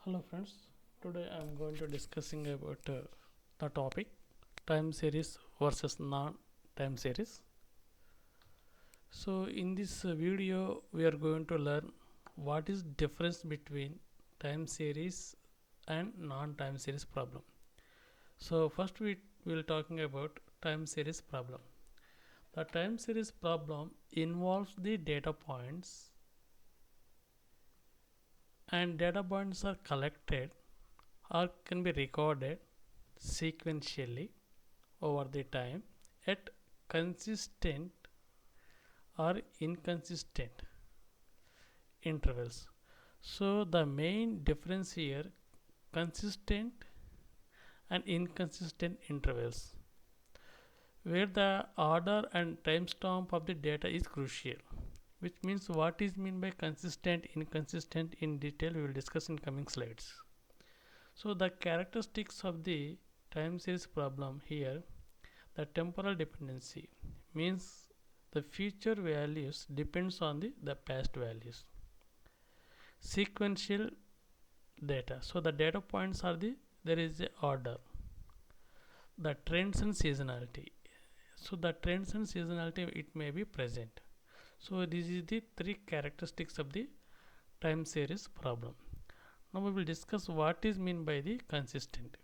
Hello friends, today I am going to discussing about the topic time series versus non-time series. So in this video we are going to learn what is difference between time series and non-time series problem. So first we will talking about time series problem. The time series problem involves the data points, and data points are collected or can be recorded sequentially over the time at consistent or inconsistent intervals. So the main difference here, consistent and inconsistent intervals, where the order and timestamp of the data is crucial. Which means what is mean by consistent, inconsistent in detail we will discuss in coming slides. So the characteristics of the time series problem here, the temporal dependency means the future values depends on the past values. Sequential data, so the data points are there is a order. The trends and seasonality, so the trends and seasonality it may be present. So this is the three characteristics of the time series problem. Now we will discuss what is mean by the consistent.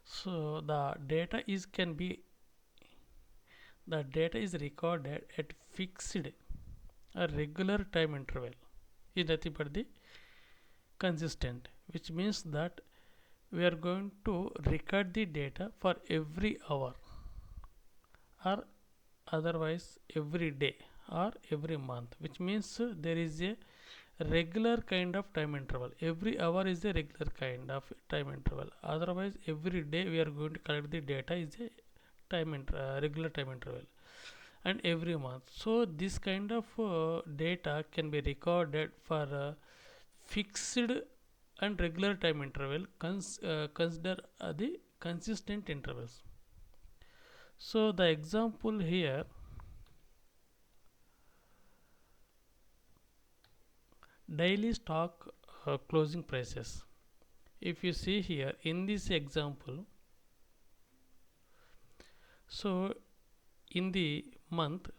So the data is recorded at fixed a regular time interval is nothing but the consistent, which means that we are going to record the data for every hour or otherwise every day or every month, which means there is a regular kind of time interval. Every hour is a regular kind of time interval, otherwise every day we are going to collect the data is a regular time interval, and every month. So this kind of data can be recorded for fixed and regular time interval. Consider the consistent intervals. So the example here, daily stock closing prices. If you see here in this example, so in the month,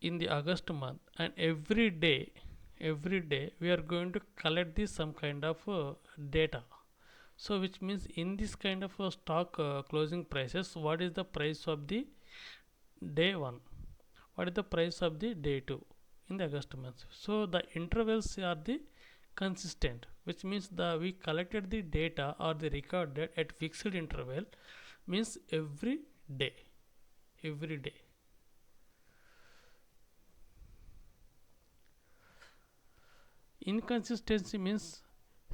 in the August month, and every day we are going to collect this some kind of data. So which means in this kind of stock closing prices, what is the price of the day 1, what is the price of the day 2 in the August month. So the intervals are the consistent, which means the we collected the data or the recorded at fixed interval, means day every day. Inconsistency means,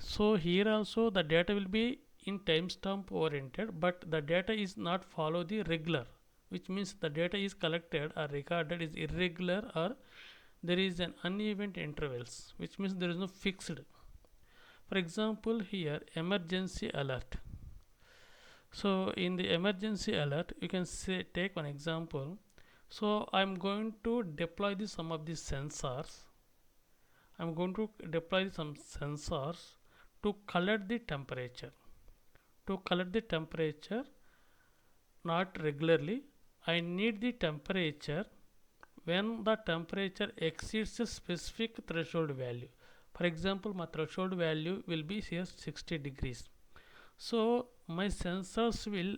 so here also the data will be in timestamp oriented, but the data is not follow the regular, which means the data is collected or recorded is irregular, or there is an uneven intervals, which means there is no fixed. For example, here emergency alert. So in the emergency alert you can say, take one example. So I'm going to deploy some of these sensors. I'm going to deploy some sensors to collect the temperature. To collect the temperature, not regularly. I need the temperature when the temperature exceeds a specific threshold value. For example, my threshold value will be here 60 degrees. So my sensors will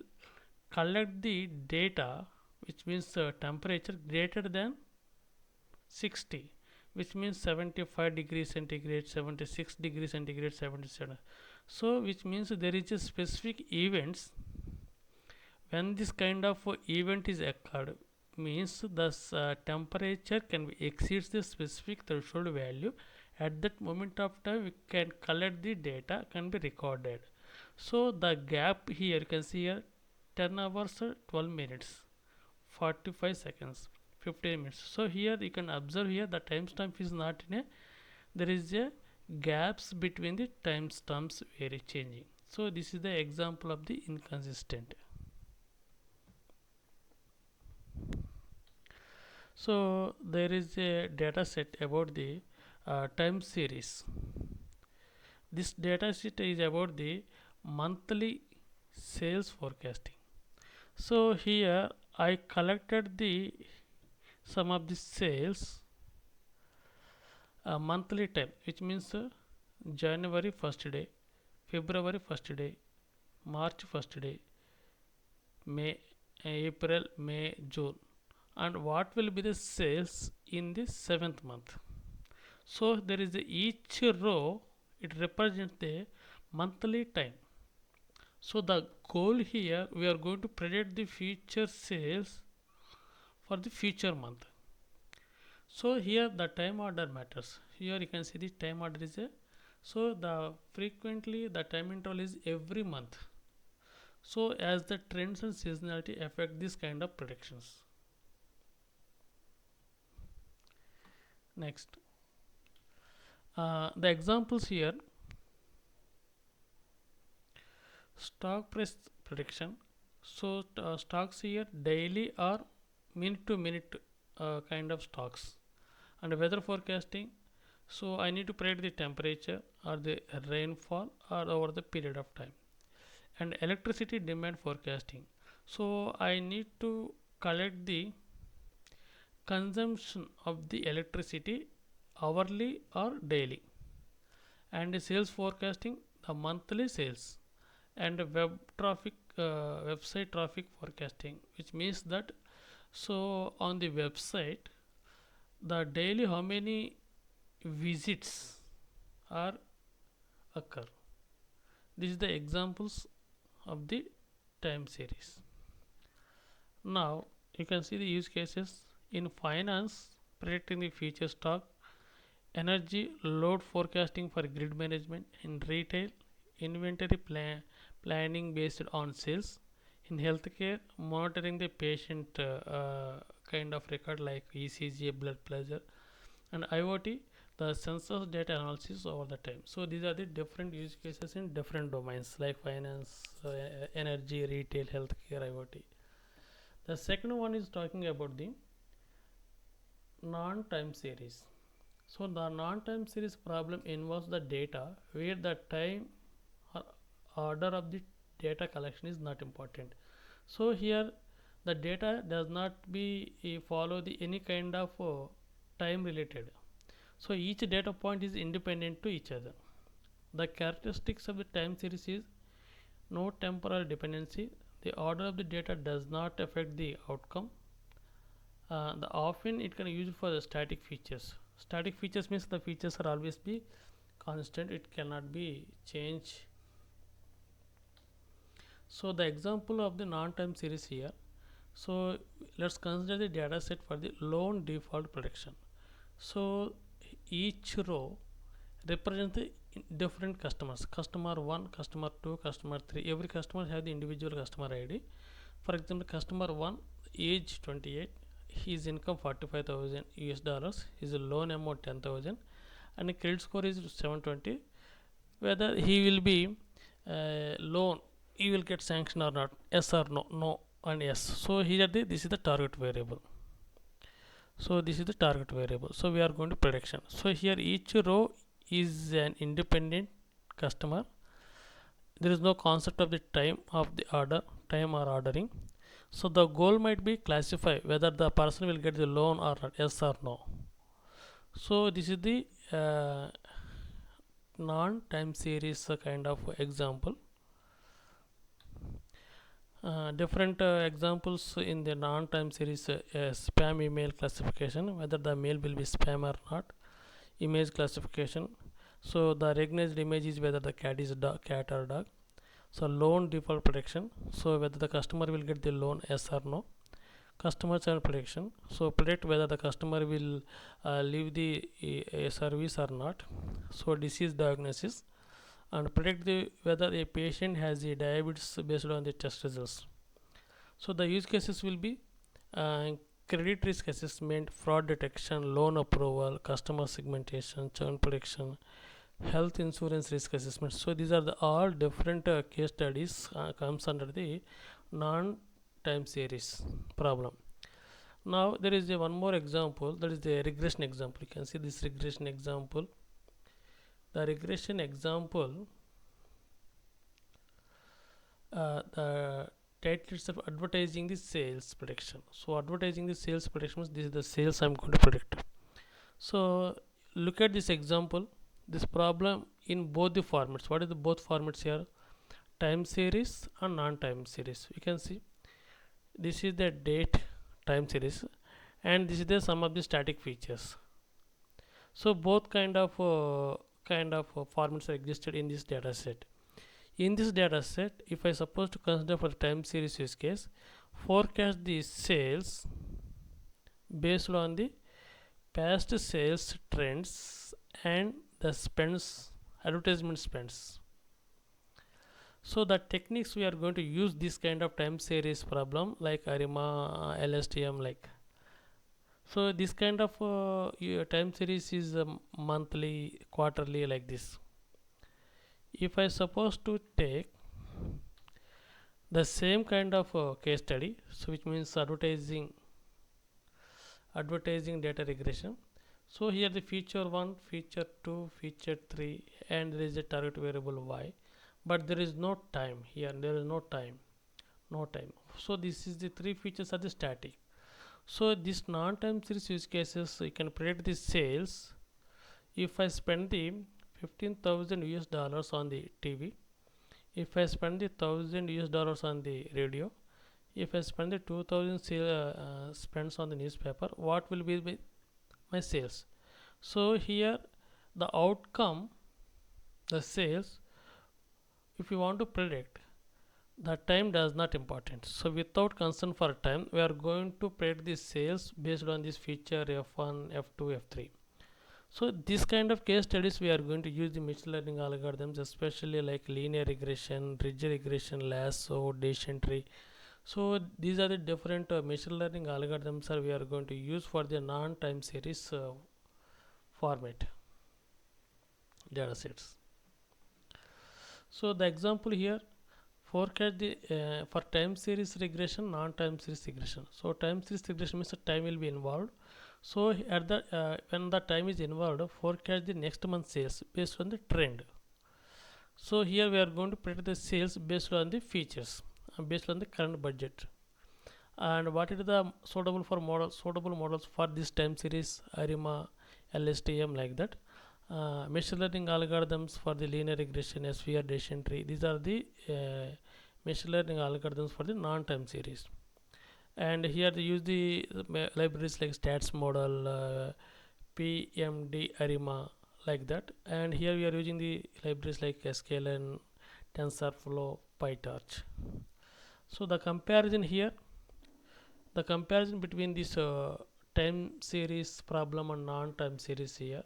collect the data, which means temperature greater than 60, which means 75 degrees centigrade, 76 degrees centigrade, 77. So which means there is a specific events. When this kind of event is occurred, means the temperature can be exceeds the specific threshold value. At that moment of time we can collect the data, can be recorded. So the gap here you can see here 10 hours 12 minutes 45 seconds 15 minutes. So here you can observe here the timestamp is not in a, there is a gaps between the timestamps very changing. So this is the example of the inconsistent. So there is a data set about the time series. This data sheet is about the monthly sales forecasting. So here I collected the some of the sales monthly time, which means January first day, February first day, March first day, May, April, May, June, and what will be the sales in the seventh month. So there is each row, it represents the monthly time. So the goal here, we are going to predict the future sales for the future month. So here the time order matters. Here you can see the time order is a, so the frequently the time interval is every month. So as the trends and seasonality affect this kind of predictions. Next, the examples here: stock price prediction. So stocks here daily or minute to minute kind of stocks, and weather forecasting. So I need to predict the temperature or the rainfall or over the period of time. And electricity demand forecasting. So I need to collect the consumption of the electricity hourly or daily. And the sales forecasting, the monthly sales. And web traffic, website traffic forecasting, which means that so on the website the daily how many visits are occur. This is the examples of the time series. Now you can see the use cases in finance, predicting the future stock; energy load forecasting for grid management; in retail, inventory planning based on sales; in healthcare, monitoring the patient kind of record like ECG, blood pressure; and IoT, the sensors data analysis over the time. So these are the different use cases in different domains like finance, energy, retail, healthcare, IoT. The second one is talking about the non-time series. So the non-time series problem involves the data where the time or order of the data collection is not important. So here the data does not be follow the any kind of time related. So each data point is independent to each other. The characteristics of the time series is no temporal dependency. The order of the data does not affect the outcome. The often it can be used for the static features. Static features means the features are always be constant. It cannot be changed. So the example of the non-time series here. So let's consider the data set for the loan default prediction. So each row represents the different customers: customer 1, customer 2, customer 3. Every customer have the individual customer ID. For example, customer 1, age 28, his income 45,000 US dollars, his loan amount 10,000, and credit score is 720. Whether he will be loan, he will get sanctioned or not, yes or no, no and yes. So here this is the target variable. So this is the target variable. So we are going to prediction. So here each row is an independent customer. There is no concept of the time of the order, time or ordering. So the goal might be classify whether the person will get the loan or not, yes or no. So this is the non-time series kind of example. Different examples in the non-time series: spam email classification, whether the mail will be spam or not; image classification, so the recognized image is whether the cat is cat or dog; so loan default prediction, so whether the customer will get the loan, yes or no; customer churn prediction, so predict whether the customer will leave the service or not; so disease diagnosis, and predict whether a patient has the diabetes based on the test results. So the use cases will be uh, credit risk assessment, fraud detection, loan approval, customer segmentation, churn prediction, health insurance risk assessment. So these are the all different case studies comes under the non-time series problem. Now there is a one more example, that is the regression example. You can see this regression example. The regression example, the title itself, advertising the sales prediction. So advertising the sales prediction means this is the sales I'm going to predict. So look at this example, this problem in both the formats. What is the both formats here? Time series and non-time series. You can see this is the date time series, and this is the sum of the static features. So both kind of formats are existed in this data set. In this data set, if I suppose to consider for the time series use case, forecast the sales based on the past sales trends and the spends, advertisement spends. So the techniques we are going to use this kind of time series problem like ARIMA, LSTM, like. So this kind of time series is monthly, quarterly, like this. If I suppose to take the same kind of case study, so which means advertising data regression. So here the feature 1, feature 2, feature 3, and there is a target variable y, but there is no time here. There is no time. So this is the three features are the static. So this non-time series use cases, you can predict the sales. If I spend the 15,000 US dollars on the TV, if I spend the 1,000 US dollars on the radio, if I spend the 2,000 spends on the newspaper, what will be my sales? So here the outcome, the sales, if you want to predict, the time does not important. So without concern for time, we are going to predict the sales based on this feature F1, F2, F3. So this kind of case studies we are going to use the machine learning algorithms, especially like linear regression, ridge regression, lasso, decision tree. So these are the different machine learning algorithms we are going to use for the non-time series format data sets. So the example here, forecast the for time series regression, non-time series regression. So time series regression means the time will be involved. So at the when the time is involved, forecast the next month sales based on the trend. So here we are going to predict the sales based on the features, based on the current budget. And what is the suitable models for this time series, ARIMA, LSTM, like that. Machine learning algorithms for the linear regression, SVR, decision tree. These are the machine learning algorithms for the non-time series. And here they use the libraries like stats model, PMD, ARIMA, like that. And here we are using the libraries like sklearn, TensorFlow, PyTorch. So the comparison here, the comparison between this time series problem and non-time series here.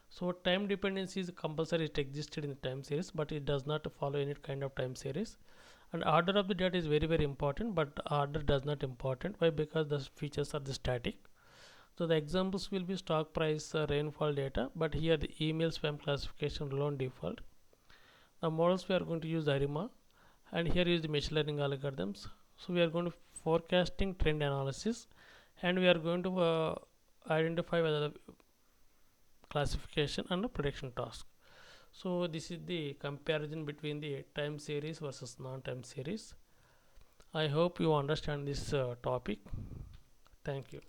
So time dependency is compulsory, it existed in the time series, but it does not follow any kind of time series. And order of the data is very important, but order does not important. Why? Because the features are the static. So the examples will be stock price, rainfall data, but here the email spam classification will on default. The models we are going to use ARIMA, and here is the machine learning algorithms. So we are going to forecasting trend analysis, and we are going to identify whether the classification and the prediction task. So this is the comparison between the time series versus non-time series. I hope you understand this topic. Thank you.